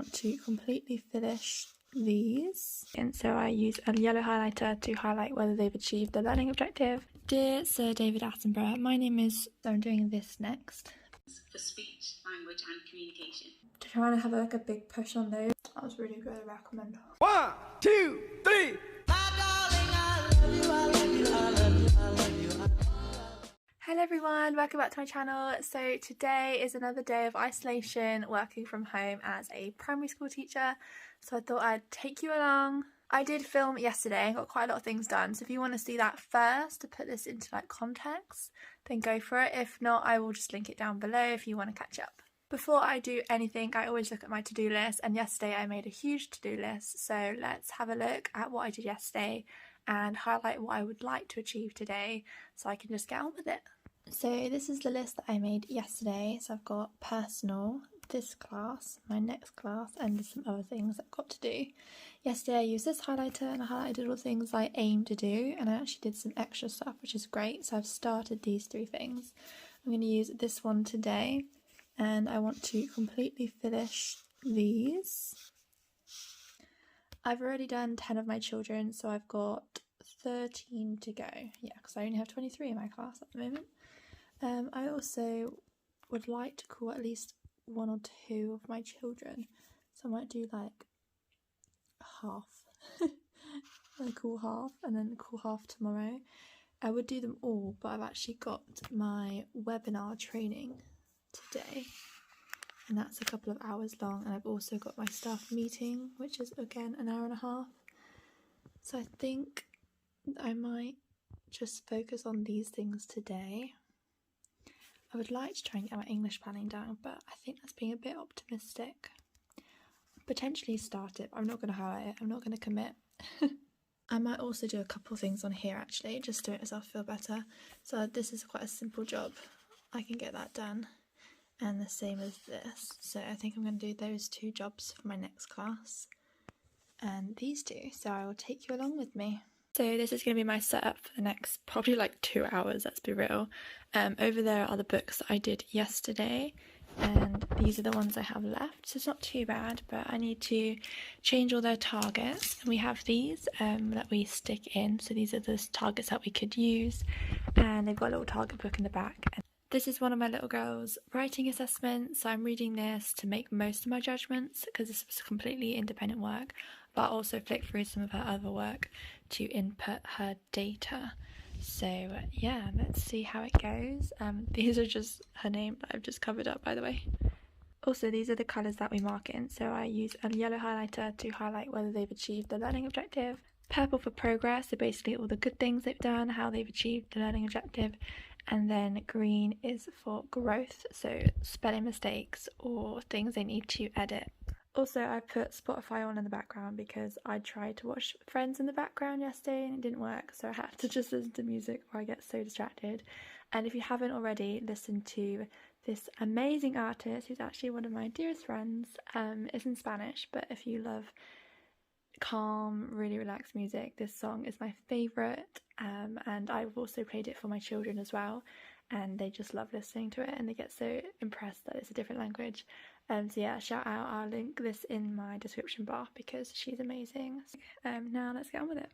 want to completely finish these. And so I use a yellow highlighter to highlight whether they've achieved the learning objective. Dear Sir David Attenborough, my name is... So I'm doing this next. For speech, language and communication. To try and have like a big push on those. That was really good, I recommend. 1, 2, 3. Hello everyone, welcome back to my channel. So today is another day of isolation, working from home as a primary school teacher. So I thought I'd take you along. I did film yesterday and got quite a lot of things done. So if you want to see that first to put this into like context, then go for it. If not, I will just link it down below if you want to catch up. Before I do anything, I always look at my to-do list, and yesterday I made a huge to-do list. So let's have a look at what I did yesterday and highlight what I would like to achieve today so I can just get on with it. So this is the list that I made yesterday. So I've got personal, this class, my next class, and some other things I've got to do. Yesterday I used this highlighter and I highlighted all the things I aim to do, and I actually did some extra stuff, which is great. So I've started these 3 things. I'm going to use this one today, and I want to completely finish these. I've already done 10 of my children, so I've got 13 to go. Yeah, because I only have 23 in my class at the moment. I also would like to call at least 1 or 2 of my children, so I might do like half. I call half and then call half tomorrow. I would do them all, but I've actually got my webinar training today, and that's a couple of hours long, and I've also got my staff meeting, which is again an hour and a half. So I think I might just focus on these things today. I would like to try and get my English planning down, but I think that's being a bit optimistic. Potentially start it, but I'm not going to highlight it, I'm not going to commit. I might also do a couple of things on here actually, just to make myself feel better. So this is quite a simple job, I can get that done. And the same as this. So I think I'm going to do those 2 jobs for my next class. And these 2, so I will take you along with me. So this is going to be my setup for the next probably like 2 hours, let's be real. Over there are the books that I did yesterday, and these are the ones I have left, so it's not too bad, but I need to change all their targets. And we have these that we stick in, so these are the targets that we could use, and they've got a little target book in the back. This is one of my little girls' writing assessments, so I'm reading this to make most of my judgments because this was completely independent work, but I also flick through some of her other work to input her data. So yeah, let's see how it goes. These are just her name that I've just covered up, by the way. Also, these are the colours that we mark in, so I use a yellow highlighter to highlight whether they've achieved the learning objective. Purple for progress, so basically all the good things they've done, how they've achieved the learning objective. And then green is for growth, so spelling mistakes or things they need to edit. Also, I put Spotify on in the background because I tried to watch Friends in the background yesterday and it didn't work, so I have to just listen to music or I get so distracted. And if you haven't already listened to this amazing artist, who's actually one of my dearest friends, it's in Spanish, but if you love calm, really relaxed music, this song is my favourite, and I've also played it for my children as well, and they just love listening to it and they get so impressed that it's a different language. So yeah, shout out, I'll link this in my description bar because she's amazing. Now let's get on with it.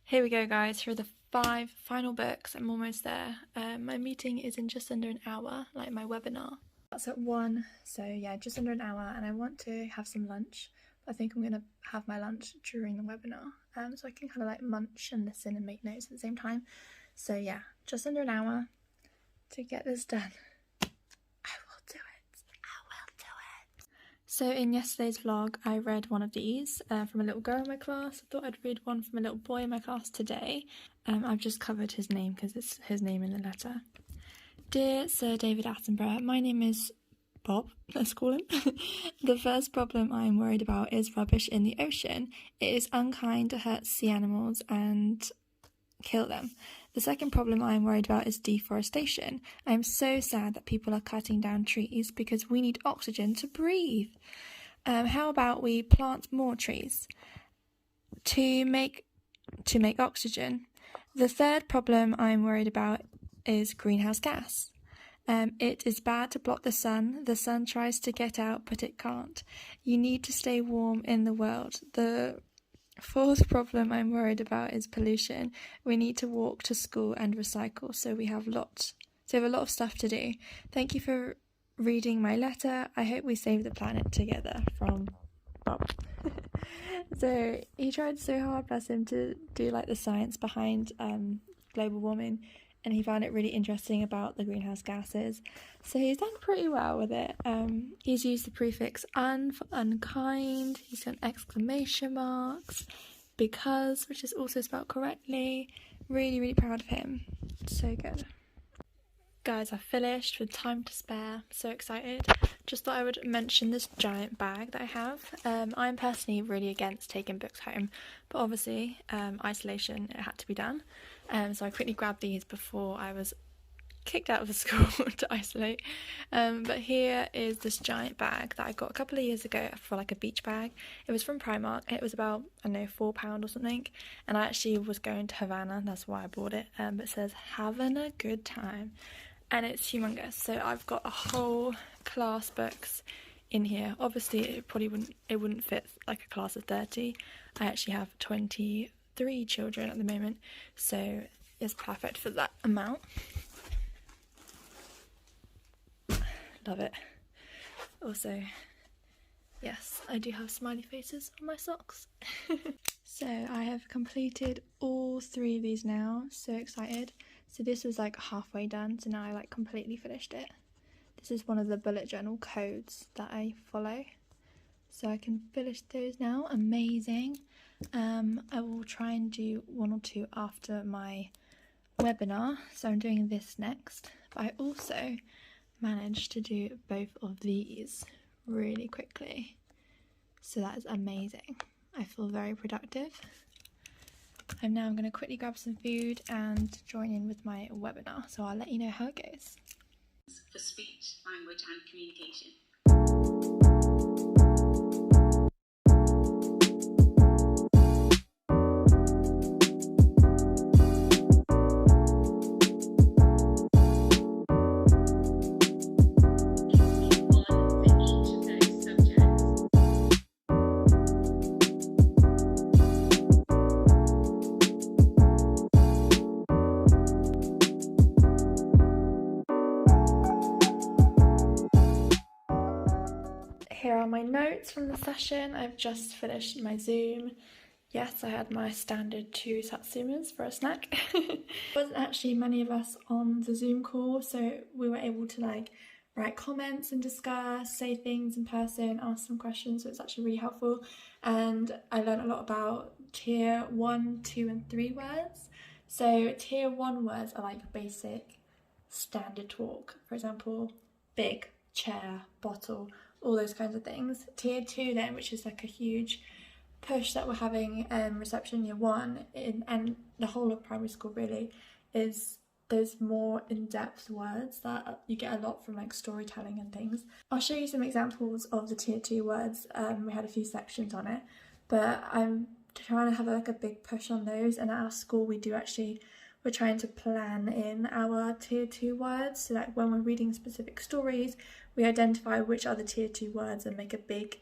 Here we go guys, here are the 5 final books. I'm almost there. My meeting is in just under an hour, like my webinar. That's at 1, so yeah, just under an hour, and I want to have some lunch. I think I'm going to have my lunch during the webinar, so I can kind of like munch and listen and make notes at the same time. So yeah, just under an hour to get this done. I will do it. I will do it. So in yesterday's vlog, I read one of these from a little girl in my class. I thought I'd read one from a little boy in my class today. I've just covered his name because it's his name in the letter. Dear Sir David Attenborough, my name is Bob, let's call him. The first problem I am worried about is rubbish in the ocean. It is unkind to hurt sea animals and kill them. The second problem I am worried about is deforestation. I am so sad that people are cutting down trees because we need oxygen to breathe. How about we plant more trees to make oxygen? The third problem I'm worried about is greenhouse gas. It is bad to block the sun. The sun tries to get out, but it can't. You need to stay warm in the world. The fourth problem I'm worried about is pollution. We need to walk to school and recycle, so we have a lot of stuff to do. Thank you for reading my letter. I hope we save the planet together, from Bob. So he tried so hard, bless him, to do like the science behind global warming, and he found it really interesting about the greenhouse gases. So he's done pretty well with it. He's used the prefix un for unkind. He's done exclamation marks, because, which is also spelled correctly. Really, really proud of him. So good. Guys, I've finished with time to spare. So excited. Just thought I would mention this giant bag that I have. I'm personally really against taking books home, but obviously isolation, it had to be done. So I quickly grabbed these before I was kicked out of the school to isolate. But here is this giant bag that I got a couple of years ago for like a beach bag. It was from Primark. It was about, I don't know, £4 or something. And I actually was going to Havana, that's why I bought it. But it says, having a good time. And it's humongous. So I've got a whole class books in here. Obviously it wouldn't fit like a class of 30. I actually have 23 children at the moment, so it's perfect for that amount. Love it. Also, yes, I do have smiley faces on my socks. So I have completed all 3 of these now. So excited. So this was like halfway done, so now I like completely finished it. This is one of the bullet journal codes that I follow, so I can finish those now. Amazing. I will try and do 1 or 2 after my webinar, so I'm doing this next. But I also managed to do both of these really quickly, so that is amazing. I feel very productive. I'm now going to quickly grab some food and join in with my webinar, so I'll let you know how it goes. For speech, language and communication. Here are my notes from the session. I've just finished my Zoom. Yes, I had my standard 2 satsumas for a snack. There wasn't actually many of us on the Zoom call, so we were able to like write comments and discuss, say things in person, ask some questions, so it's actually really helpful. And I learned a lot about tier 1, 2 and 3 words. So tier 1 words are like basic standard talk, for example, big, chair, bottle, all those kinds of things. Tier 2 then, which is like a huge push that we're having reception year 1 and the whole of primary school really, is those more in-depth words that you get a lot from like storytelling and things. I'll show you some examples of the tier 2 words. We had a few sections on it, but I'm trying to have like a big push on those, and at our school we're trying to plan in our tier 2 words, so that when we're reading specific stories, we identify which are the tier 2 words and make a big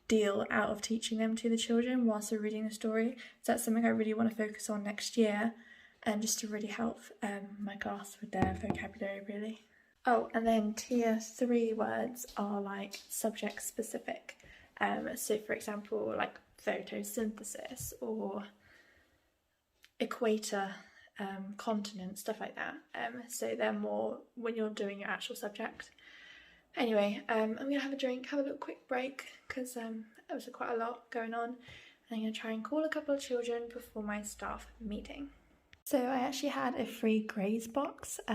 deal out of teaching them to the children whilst they're reading the story. So that's something I really want to focus on next year, and just to really help my class with their vocabulary really. Oh, and then tier 3 words are like subject specific. So for example, like photosynthesis or equator, continent, stuff like that. So they're more when you're doing your actual subject. Anyway, I'm gonna have a drink, have a little quick break because there was quite a lot going on. I'm gonna try and call a couple of children before my staff meeting. So I actually had a free Graze box, so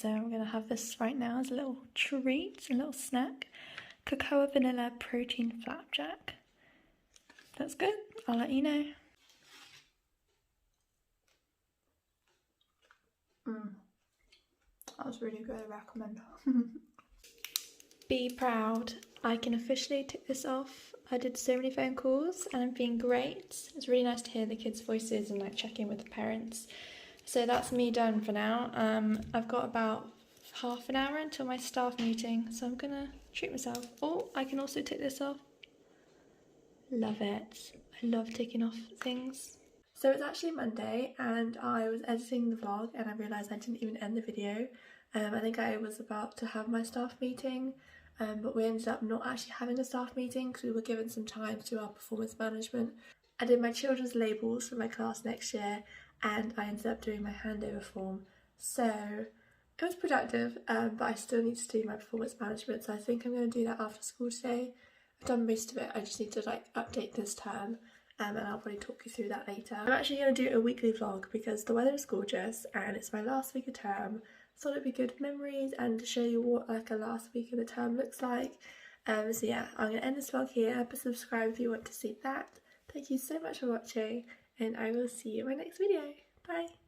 I'm gonna have this right now as a little treat, a little snack. Cocoa vanilla protein flapjack. That's good, I'll let you know. That was really good, I recommend. Be proud. I can officially tick this off. I did so many phone calls and I'm being great. It's really nice to hear the kids' voices and like check in with the parents. So that's me done for now. I've got about half an hour until my staff meeting, so I'm gonna treat myself. Oh, I can also tick this off. Love it. I love ticking off things. So it's actually Monday and I was editing the vlog and I realised I didn't even end the video. I think I was about to have my staff meeting, but we ended up not actually having a staff meeting because we were given some time to do our performance management. I did my children's labels for my class next year and I ended up doing my handover form. So it was productive, but I still need to do my performance management, so I think I'm going to do that after school today. I've done most of it, I just need to like update this term, and I'll probably talk you through that later. I'm actually going to do a weekly vlog because the weather is gorgeous and it's my last week of term. Thought it'd be good memories and to show you what like a last week of the term looks like. So yeah, I'm going to end this vlog here, but subscribe if you want to see that. Thank you so much for watching and I will see you in my next video. Bye!